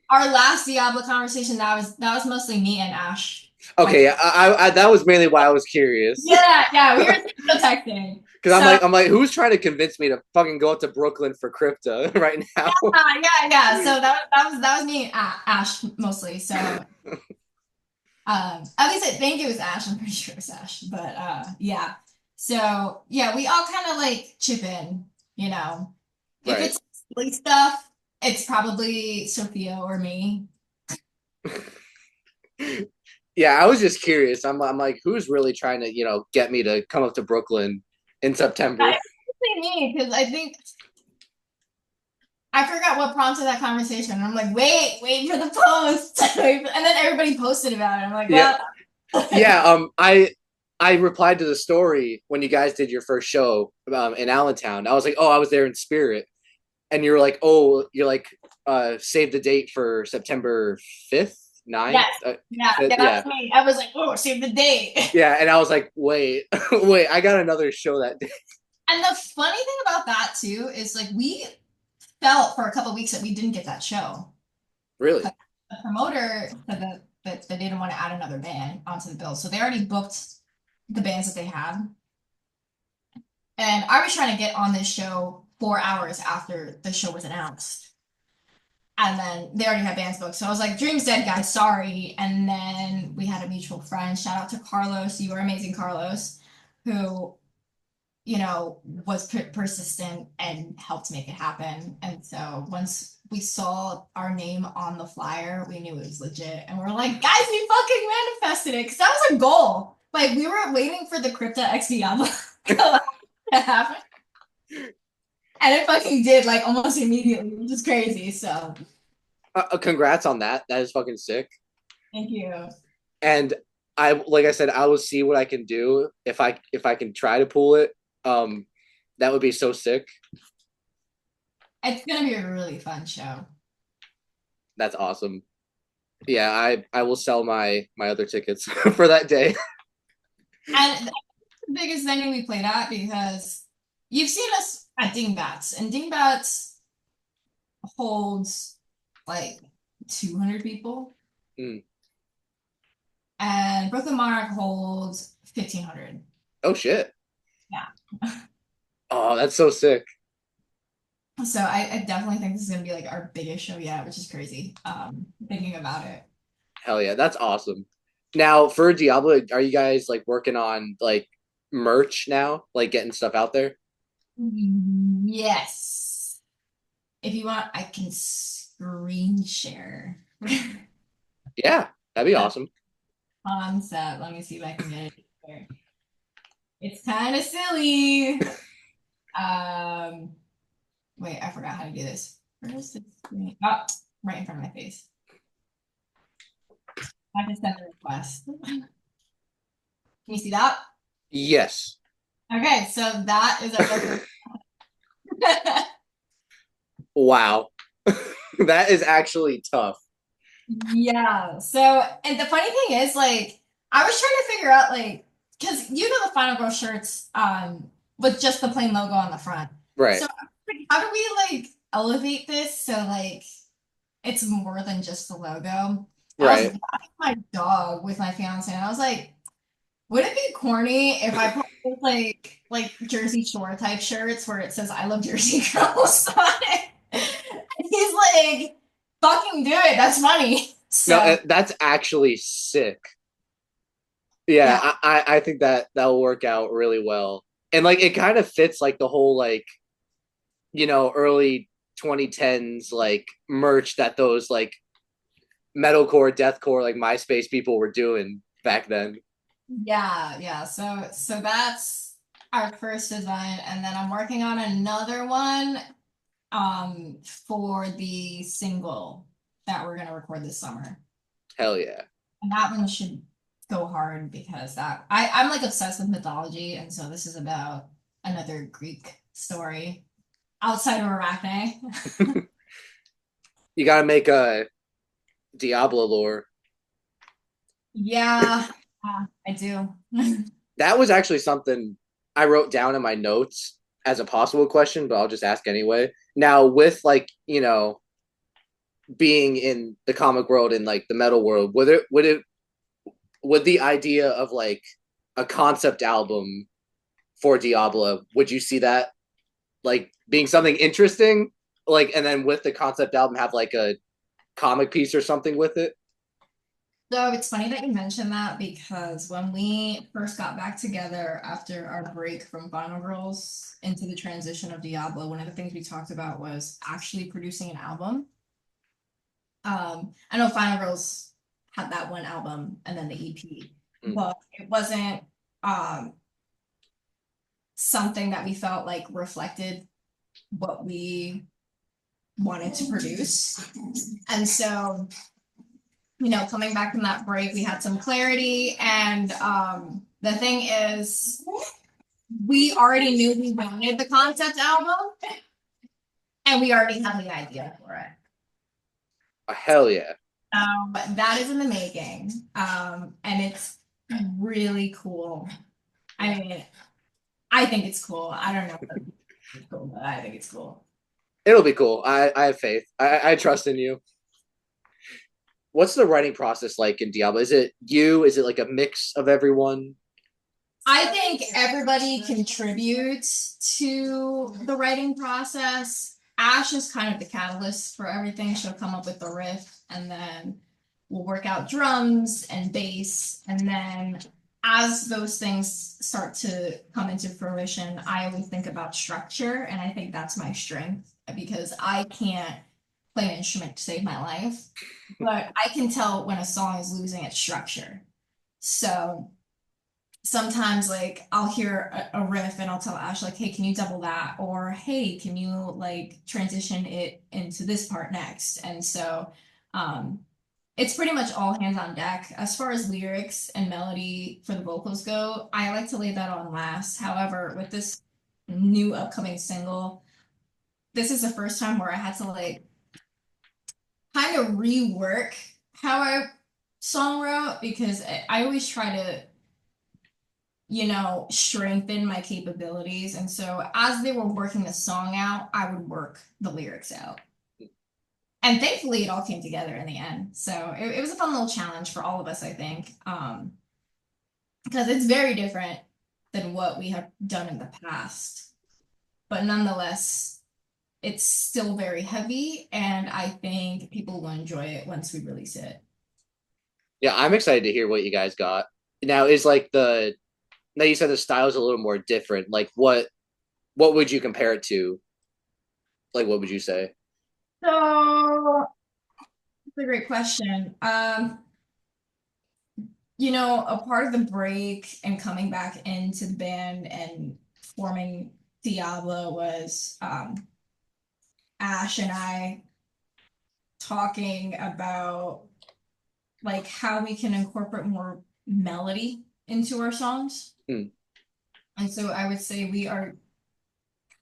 Our last Diablo conversation, that was mostly me and Ash. Okay, yeah, I that was mainly why I was curious. Yeah, we were still texting. Because I'm like, who's trying to convince me to fucking go up to Brooklyn for crypto right now? Yeah. So that was me and Ash mostly. So at least I think it was Ash. I'm pretty sure it was Ash. But yeah. So yeah, we all kind of like chip in, If Right. it's silly stuff, it's probably Sophia or me. Yeah, I was just curious. I'm like, who's really trying to, get me to come up to Brooklyn in September? I think me, because I think I forgot what prompted that conversation. I'm like, wait for the post. And then everybody posted about it. I'm like, well. Yeah, I replied to the story when you guys did your first show in Allentown. I was like, oh, I was there in spirit. And you're like, save the date for September 5th, 9th? Yes. That was me. I was like, oh, save the date. Yeah, and I was like, wait, I got another show that day. And the funny thing about that, too, is like we felt for a couple of weeks that we didn't get that show. Really? The promoter said that they didn't want to add another band onto the bill. So they already booked the bands that they had. And I was trying to get on this show 4 hours after the show was announced. And then they already had bands booked. So I was like, dream's dead, guys, sorry. And then we had a mutual friend. Shout out to Carlos. You are amazing, Carlos. who, was persistent and helped make it happen. And so once we saw our name on the flyer, we knew it was legit. And we're like, guys, we fucking manifested it. Because that was a goal. Like, we were waiting for the Crypta X Diablo to happen. And it fucking did, like, almost immediately, which is crazy. So, congrats on that. That is fucking sick. thank you. And like I said, I will see what I can do if I can try to pull it. That would be so sick. It's gonna be a really fun show. That's awesome. Yeah, I will sell my other tickets for that day. And that's the biggest venue we played at, because you've seen us at Dingbats, and Dingbats holds like 200 people. Mm. And Brooklyn Monarch holds 1,500. Oh shit. Yeah. Oh, that's so sick. So I definitely think this is gonna be like our biggest show yet, which is crazy. Thinking about it. Hell yeah, that's awesome. Now for Diablo, are you guys like working on like merch now, like getting stuff out there? Yes. If you want, I can screen share. Yeah, that'd be awesome. Concept. Let me see if I can get it here. It's kind of silly. Wait, I forgot how to do this. Where's the screen? Oh, right in front of my face. I have to send a request. Can you see that? Yes. Okay, so that is a Wow. That is actually tough. Yeah. So, and the funny thing is, like, I was trying to figure out, like, because the Final Girl shirts with just the plain logo on the front. Right. So, like, how do we like elevate this so like it's more than just the logo? Right. I was walking my dog with my fiance, and I was like, would it be corny if I put like Jersey Shore type shirts where it says "I love Jersey Girls" on it? And he's like, "Fucking do it. That's funny." So, No, that's actually sick. Yeah. I think that will work out really well. And like it kind of fits like the whole like, early 2010s like merch that those like metalcore, deathcore, like MySpace people were doing back then. yeah. So that's our first design, and then I'm working on another one for the single that we're gonna record this summer. Hell yeah. And that one should go hard because I'm like obsessed with mythology, and so this is about another Greek story outside of Arachne. You gotta make a Diablo lore. Yeah, I do. That was actually something I wrote down in my notes as a possible question, but I'll just ask anyway. Now, with like, being in the comic world and like the metal world, would the idea of like a concept album for Diablo, would you see that like being something interesting? Like, and then with the concept album have like a comic piece or something with it? So it's funny that you mentioned that, because when we first got back together after our break from Final Girls into the transition of Diablo, one of the things we talked about was actually producing an album. I know Final Girls had that one album and then the EP, but it wasn't something that we felt like reflected what we wanted to produce. And so, coming back from that break, we had some clarity. And the thing is, we already knew we wanted the concept album, and we already had the idea for it. Hell yeah. That is in the making. And it's really cool. I mean, I think it's cool. I don't know if it's cool, but I think it's cool. It'll be cool. I have faith. I trust in you. What's the writing process like in Diablo? Is it you? Is it like a mix of everyone? I think everybody contributes to the writing process. Ash is kind of the catalyst for everything. She'll come up with the riff, and then we'll work out drums and bass, and then as those things start to come into fruition, I always think about structure, and I think that's my strength because I can't play an instrument to save my life, but I can tell when a song is losing its structure. So sometimes like I'll hear a riff and I'll tell Ash like, hey, can you double that? Or hey, can you like transition it into this part next? And so it's pretty much all hands on deck. As far as lyrics and melody for the vocals go, I like to lay that on last. However, with this new upcoming single, this is the first time where I had to like kind of rework how I song wrote because I always try to, you know, strengthen my capabilities. And so as they were working the song out, I would work the lyrics out. And thankfully it all came together in the end. So it was a fun little challenge for all of us, I think. Because it's very different than what we have done in the past. But nonetheless, it's still very heavy, and I think people will enjoy it once we release it. Yeah, I'm excited to hear what you guys got. Now, is like now you said the style's a little more different. Like what would you compare it to? Like what would you say? So that's a great question. You know, a part of the break and coming back into the band and forming Diablo was Ash and I talking about like how we can incorporate more melody into our songs. Hmm. And so I would say we are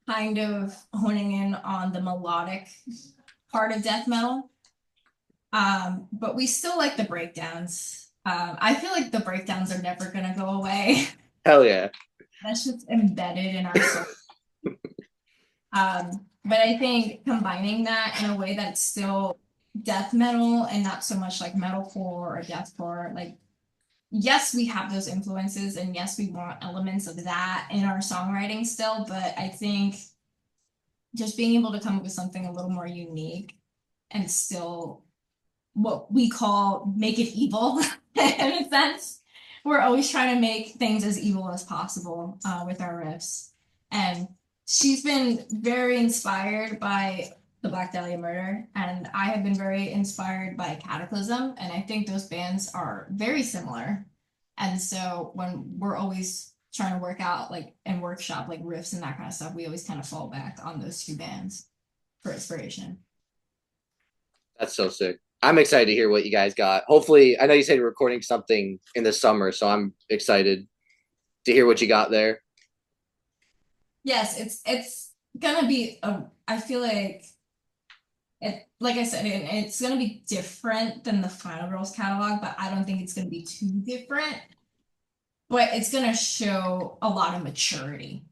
kind of honing in on the melodic part of death metal. But we still like the breakdowns. I feel like the breakdowns are never gonna go away. Hell yeah. That's just embedded in our soul. But I think combining that in a way that's still death metal and not so much like metalcore or deathcore, like yes, we have those influences, and yes, we want elements of that in our songwriting still, but I think just being able to come up with something a little more unique and still what we call make it evil in a sense. We're always trying to make things as evil as possible with our riffs. And she's been very inspired by the Black Dahlia Murder, and I have been very inspired by Cataclysm, and I think those bands are very similar. And so when we're always trying to work out like and workshop like riffs and that kind of stuff, we always kind of fall back on those two bands for inspiration. That's so sick. I'm excited to hear what you guys got. Hopefully, I know you said you're recording something in the summer, so I'm excited to hear what you got there. Yes, it's gonna be I feel like like I said, it's gonna be different than the Final Girls catalog, but I don't think it's gonna be too different. But it's gonna show a lot of maturity.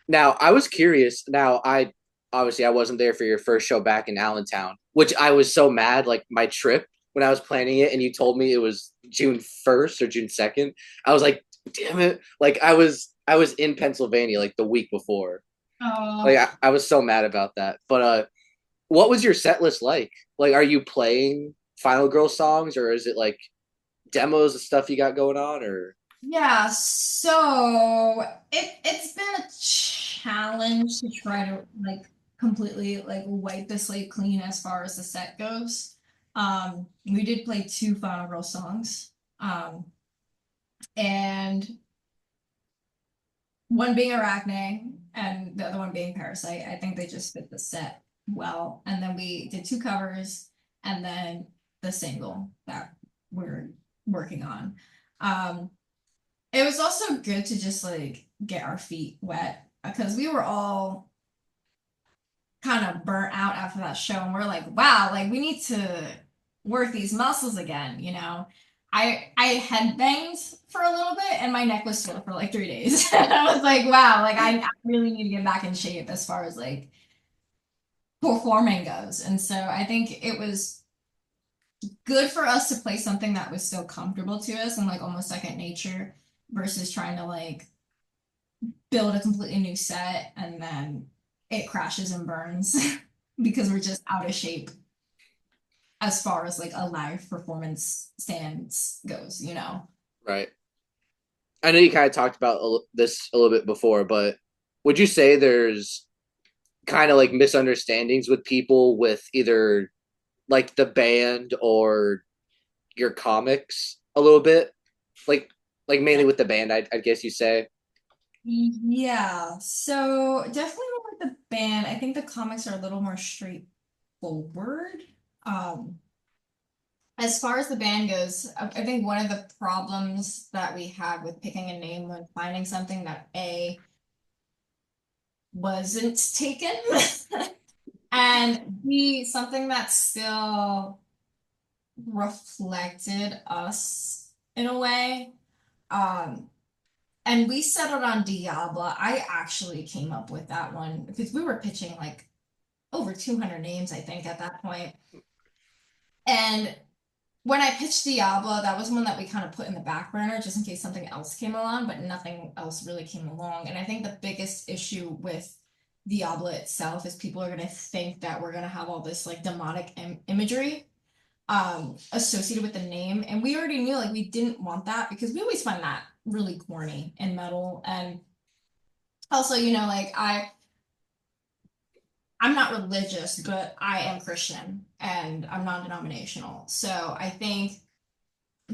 Now, I was curious. Now, I wasn't there for your first show back in Allentown, which I was so mad. Like my trip when I was planning it, and you told me it was June 1st or June 2nd. I was like, damn it! Like I was in Pennsylvania like the week before. Like I was so mad about that. But what was your set list like? Like, are you playing Final Girl songs, or is it like demos of stuff you got going on, or? Yeah, so it's been a challenge to try to like completely like wipe the slate clean as far as the set goes. We did play 2 Final Girl songs. And one being Arachne and the other one being Parasite. I think they just fit the set well. And then we did 2 covers and then the single that we're working on. It was also good to just like get our feet wet because we were all kind of burnt out after that show, and we're like, wow, like we need to work these muscles again, you know. I headbanged for a little bit and my neck was sore for like 3 days. And I was like, wow, like I really need to get back in shape as far as like performing goes. And so I think it was good for us to play something that was still comfortable to us and like almost second nature versus trying to like build a completely new set and then it crashes and burns because we're just out of shape as far as like a live performance stance goes, you know? Right. I know you kind of talked about this a little bit before, but would you say there's kind of like misunderstandings with people with either like the band or your comics a little bit? Like like mainly with the band, I guess you say. Yeah, so definitely with the band, I think the comics are a little more straightforward. Um, as far as the band goes, I think one of the problems that we had with picking a name when finding something that A wasn't taken and B something that still reflected us in a way. Um, and we settled on Diabla. I actually came up with that one because we were pitching like over 200 names, I think, at that point. And when I pitched Diablo, that was one that we kind of put in the back burner just in case something else came along, but nothing else really came along. And I think the biggest issue with Diablo itself is people are going to think that we're going to have all this like demonic imagery associated with the name. And we already knew like we didn't want that because we always find that really corny in metal. And also, like I'm not religious, but I am Christian and I'm non-denominational. So I think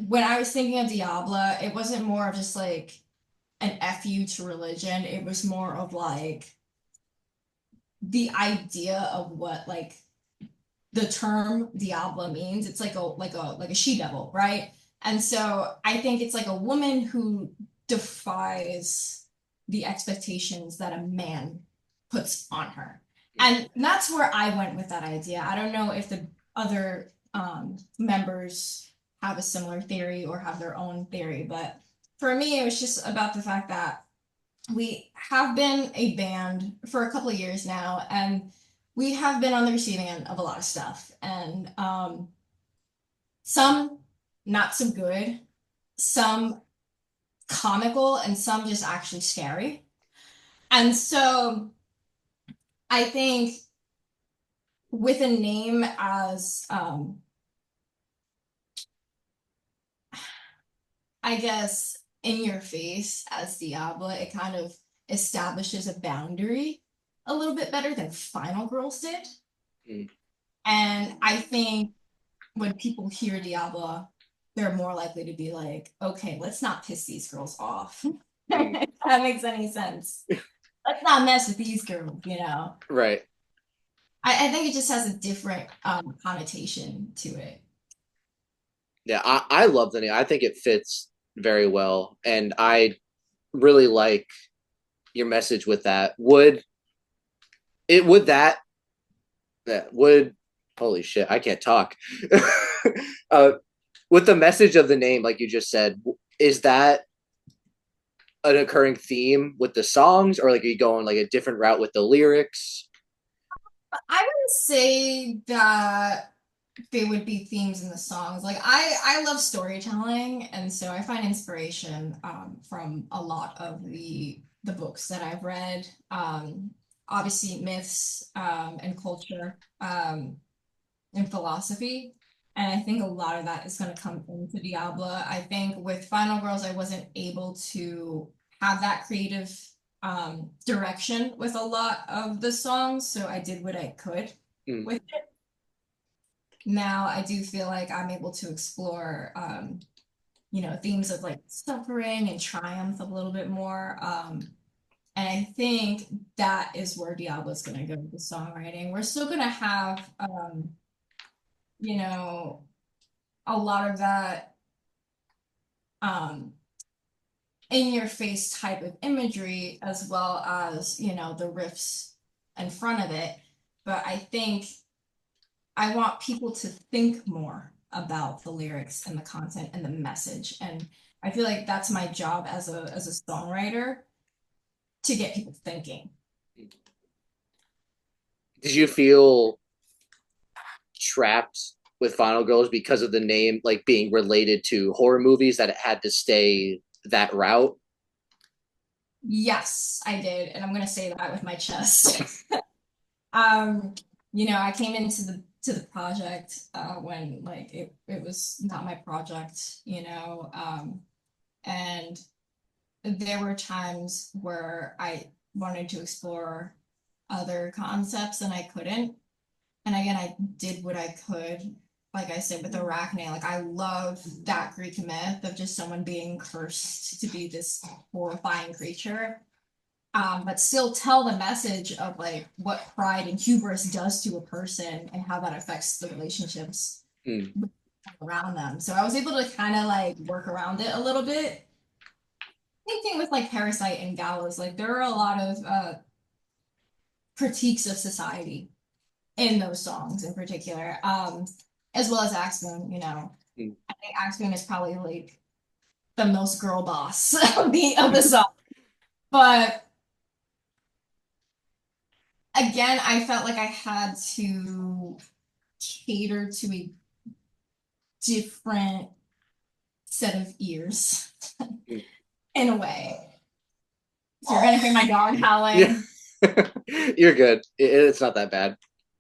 when I was thinking of Diabla, it wasn't more of just like an FU to religion. It was more of like the idea of what like the term Diabla means. It's like a she devil, right? And so I think it's like a woman who defies the expectations that a man puts on her. And that's where I went with that idea. I don't know if the other members have a similar theory or have their own theory, but for me, it was just about the fact that we have been a band for a couple of years now, and we have been on the receiving end of a lot of stuff, and some not so good, some comical, and some just actually scary. And so I think with a name as I guess in your face as Diabla, it kind of establishes a boundary a little bit better than Final Girls did. Mm. And I think when people hear Diabla, they're more likely to be like, okay, let's not piss these girls off. If that makes any sense. Let's not mess with these girls. Right. I think it just has a different connotation to it. Yeah, I love the name. I think it fits very well. And I really like your message with that. Would that would holy shit, I can't talk. uh with the message of the name, like you just said, is that an occurring theme with the songs, or like are you going like a different route with the lyrics? I would say that they would be themes in the songs. Like I love storytelling, and so I find inspiration from a lot of the books that I've read. Obviously myths and culture and philosophy. And I think a lot of that is going to come into Diabla. I think with Final Girls, I wasn't able to have that creative direction with a lot of the songs, so I did what I could with it. Now I do feel like I'm able to explore, themes of like suffering and triumph a little bit more. And I think that is where Diablo's going to go with the songwriting. We're still going to have, a lot of that in your face type of imagery, as well as, the riffs in front of it. But I think I want people to think more about the lyrics and the content and the message. And I feel like that's my job as a songwriter, to get people thinking. Did you feel trapped with Final Girls because of the name like being related to horror movies, that it had to stay that route? Yes, I did, and I'm gonna say that with my chest. I came into the project when like it was not my project. And there were times where I wanted to explore other concepts and I couldn't. And again, I did what I could. Like I said, with Arachne, like I love that Greek myth of just someone being cursed to be this horrifying creature. But still tell the message of like what pride and hubris does to a person and how that affects the relationships around them. So I was able to kind of like work around it a little bit. Same thing with like Parasite and Gallows. Like there are a lot of critiques of society in those songs in particular, as well as Axemoon. You know, I think Axemoon is probably like the most girl boss of the song, but again, I felt like I had to cater to a different set of ears in a way. So you're gonna hear my dog howling. Yeah. You're good. It's not that bad.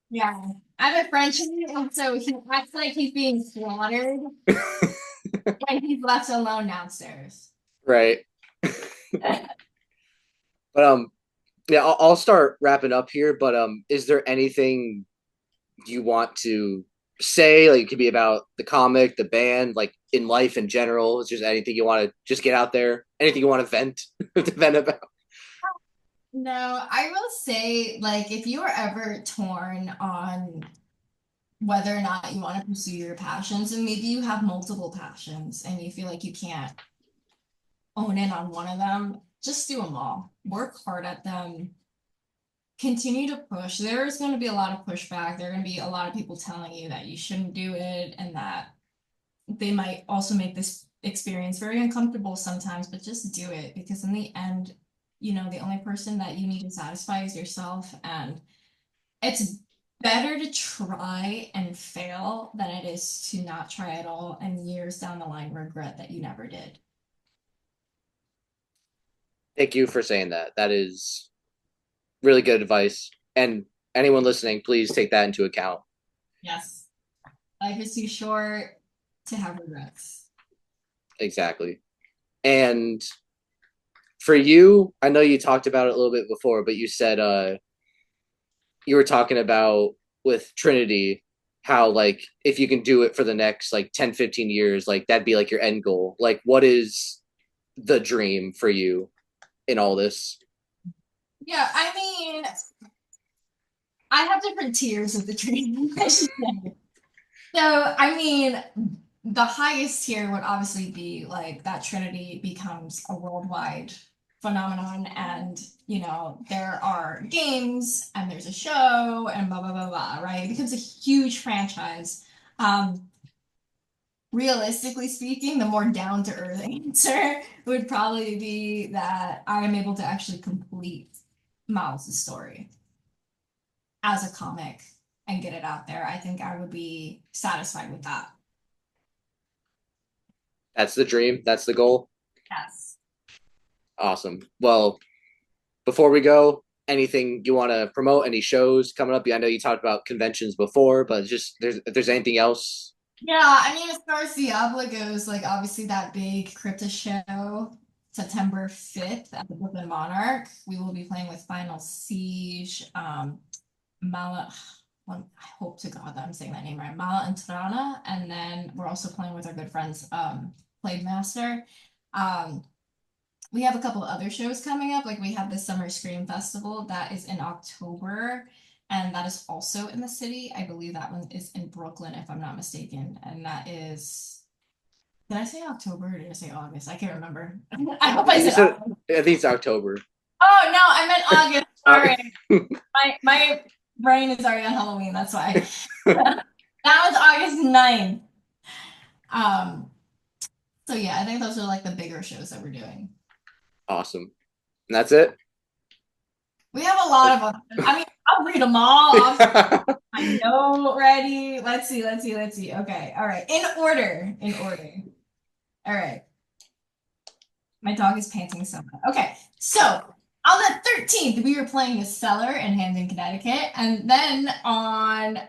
Yeah. I have a French and so he acts like he's being slaughtered when he's left alone downstairs. Right. But yeah, I'll start wrapping up here, but is there anything you want to say? Like it could be about the comic, the band, like in life in general. Is there anything you want to just get out there? Anything you want to vent to vent about? No, I will say, like, if you are ever torn on whether or not you want to pursue your passions, and maybe you have multiple passions and you feel like you can't own in on one of them, just do them all. Work hard at them. Continue to push. There's going to be a lot of pushback. There are going to be a lot of people telling you that you shouldn't do it and that they might also make this experience very uncomfortable sometimes, but just do it because in the end, you know, the only person that you need to satisfy is yourself. And it's better to try and fail than it is to not try at all and years down the line regret that you never did. Thank you for saying that. That is really good advice. And anyone listening, please take that into account. Yes. Life is too short to have regrets. Exactly. And for you, I know you talked about it a little bit before, but you said you were talking about with Trinity how like if you can do it for the next like 10, 15 years, like that'd be like your end goal. Like what is the dream for you in all this? Yeah, I mean, I have different tiers of the dream. I should say. So, I mean, the highest tier would obviously be like that Trinity becomes a worldwide phenomenon, and you know, there are games and there's a show and blah blah blah blah, right? It becomes a huge franchise. Realistically speaking, the more down to earth answer would probably be that I am able to actually complete Miles' story as a comic and get it out there. I think I would be satisfied with that. That's the dream. That's the goal. Yes. Awesome. Well, before we go, anything you want to promote? Any shows coming up? I know you talked about conventions before, but just if there's anything else. Yeah, I mean, as far as Diablo goes, like obviously that big Crypto show, September 5th at the Brooklyn Monarch. We will be playing with Final Siege, Mala. Well, I hope to God that I'm saying that name right. Mala and Trana, and then we're also playing with our good friends, Plague Master. We have a couple of other shows coming up. Like we have the Summer Scream Festival that is in October, and that is also in the city. I believe that one is in Brooklyn, if I'm not mistaken. And that is, did I say October or did I say August? I can't remember. I hope I said August. I think it's October. Oh no, I meant August. Sorry. my brain is already on Halloween, that's why. That was August 9th. So yeah, I think those are like the bigger shows that we're doing. Awesome. And that's it? We have a lot of them. I mean, I'll read them all. I know ready. Let's see. Okay. All right. In order. All right. My dog is panting so much. Okay. So on the 13th, we were playing The Cellar in Hamden, Connecticut. And then on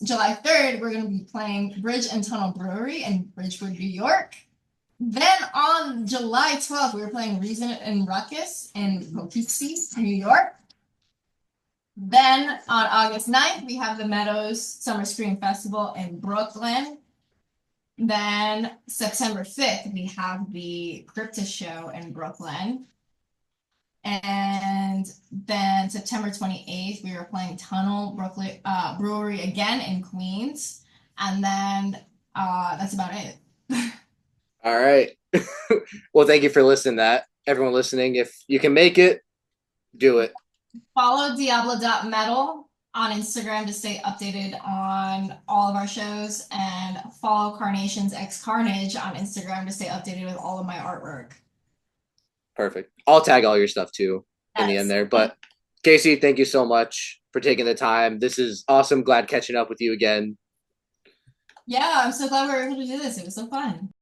July 3rd, we're going to be playing Bridge and Tunnel Brewery in Bridgewood, New York. Then on July 12th, we were playing Reason and Ruckus in Poughkeepsie, New York. Then on August 9th, we have the Meadows Summer Screen Festival in Brooklyn. Then September 5th, we have the Crypta Show in Brooklyn. And then September 28th, we were playing Tunnel Brooklyn Brewery again in Queens. And then that's about it. All right. Well, thank you for listening to that. Everyone listening, if you can make it, do it. Follow Diablo.metal on Instagram to stay updated on all of our shows, and follow Carnations X Carnage on Instagram to stay updated with all of my artwork. Perfect. I'll tag all your stuff too in the Yes. end there. But Casey, thank you so much for taking the time. This is awesome. Glad catching up with you again. Yeah, I'm so glad we were able to do this. It was so fun.